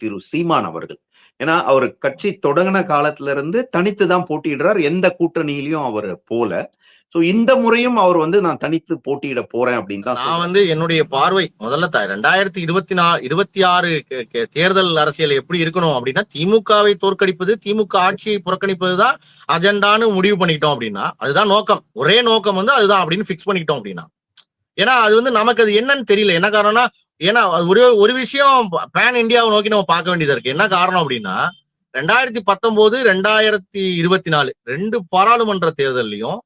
திரு சீமான் அவர்கள். ஏன்னா, அவரு கட்சி தொடங்குன காலத்துல இருந்து தனித்து தான் போட்டியிடுறார். எந்த கூட்டணியிலயும் அவரு போல. சோ இந்த முறையும் அவர் நான் தனித்து போட்டியிட போறேன் அப்படின்னு தான் நான் என்னுடைய பார்வை முதல்ல 2026 தேர்தல் அரசியல் எப்படி இருக்கணும் அப்படின்னா, திமுகவை தோற்கடிப்பது, திமுக ஆட்சியை புறக்கணிப்பதுதான் அஜெண்டான்னு முடிவு பண்ணிக்கிட்டோம் அப்படின்னா, அதுதான் நோக்கம். ஒரே நோக்கம் அதுதான் அப்படின்னு பிக்ஸ் பண்ணிக்கிட்டோம் அப்படின்னா, ஏன்னா அது நமக்கு அது என்னன்னு தெரியல. என்ன காரணம்னா, ஏன்னா ஒரு விஷயம் பேன் இந்தியாவை நோக்கி நம்ம பார்க்க வேண்டியதா இருக்கு. என்ன காரணம் அப்படின்னா, 2019, 2024 2 பாராளுமன்ற தேர்தலையும்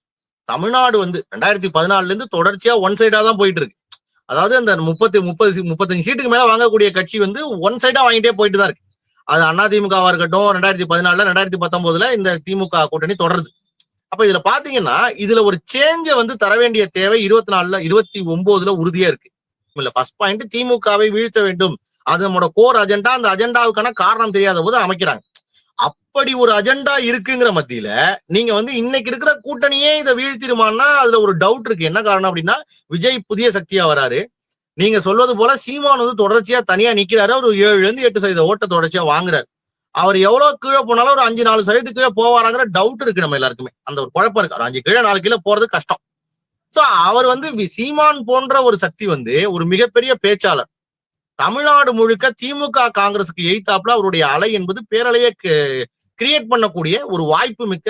தமிழ்நாடு 2014 இருந்து தொடர்ச்சியா ஒன் சைடா தான் போயிட்டு இருக்கு. அதாவது அந்த 35 சீட்டுக்கு மேல வாங்கக்கூடிய கட்சி ஒன் சைடா வாங்கிட்டே போயிட்டு தான் இருக்கு. அது அதிமுகவா இருக்கட்டும், 2014, 2019 இந்த திமுக கூட்டணி தொடருது. அப்ப இதுல பாத்தீங்கன்னா, இதுல ஒரு சேஞ்ச தர வேண்டிய தேவை 24, 29 உறுதியா இருக்கு. இல்ல, ஃபர்ஸ்ட் பாயிண்ட் திமுகவை வீழ்த்த வேண்டும். அது நம்மளோட கோர் அஜெண்டா. அந்த அஜெண்டாவுக்கான காரணம் தெரியாத போது அமைக்கிறாங்க. அப்படி ஒரு அஜெண்டா இருக்குங்கிற மத்தியில நீங்க இன்னைக்கு இருக்கிற கூட்டணியே இதை வீழ்த்திருமான்னா அதுல ஒரு டவுட் இருக்கு. என்ன காரணம் அப்படின்னா, விஜய் புதிய சக்தியா வராரு. நீங்க சொல்வது போல சீமான் தொடர்ச்சியா தனியா நிக்கிறாரு. ஒரு 7-8% ஓட்ட தொடர்ச்சியா வாங்குறாரு. அவர் எவ்வளவு கீழே போனாலும் ஒரு 5-4% கீழே போவாராங்கிற டவுட் இருக்கு நம்ம எல்லாருக்குமே. அந்த ஒரு குழப்பம் இருக்கு. 5 கீழே 4 கீழே போறது கஷ்டம். சோ அவர் சீமான் போன்ற ஒரு சக்தி ஒரு மிகப்பெரிய பேச்சாளர். தமிழ்நாடு முழுக்க திமுக காங்கிரஸுக்கு எய்தாப்புல அவருடைய அலை என்பது பேரலையை கிரியேட் பண்ணக்கூடிய ஒரு வாய்ப்பு மிக்க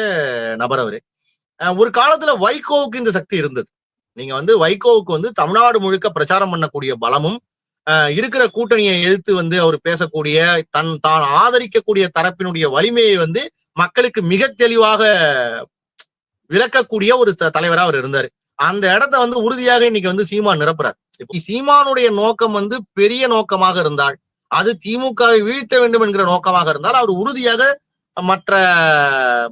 நபர் அவரு. ஒரு காலத்துல வைகோவுக்கு இந்த சக்தி இருந்தது. நீங்க வைகோவுக்கு தமிழ்நாடு முழுக்க பிரச்சாரம் பண்ணக்கூடிய பலமும் இருக்கிற கூட்டணியை எதிர்த்து அவர் பேசக்கூடிய தான் ஆதரிக்கக்கூடிய தரப்பினுடைய வலிமையை மக்களுக்கு மிக தெளிவாக விளக்கக்கூடிய ஒரு தலைவரா அவர் இருந்தாரு. அந்த இடத்த உறுதியாக இன்னைக்கு சீமான் நிரப்புறார். சீமானுடைய நோக்கம் பெரிய நோக்கமாக இருந்தால், அது திமுகவை வீழ்த்த வேண்டும் என்கிற நோக்கமாக இருந்தால், அவர் உறுதியாக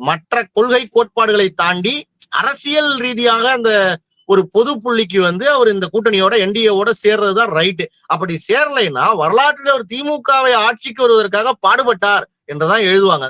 மற்ற கொள்கை கோட்பாடுகளை தாண்டி அரசியல் ரீதியாக அந்த ஒரு பொது புள்ளிக்கு அவர் இந்த கூட்டணியோட என்டிஏவோட சேர்றதுதான் ரைட்டு. அப்படி சேரலைன்னா வரலாற்றில் அவர் திமுகவை ஆட்சிக்கு வருவதற்காக பாடுபட்டார் என்றுதான் எழுதுவாங்க.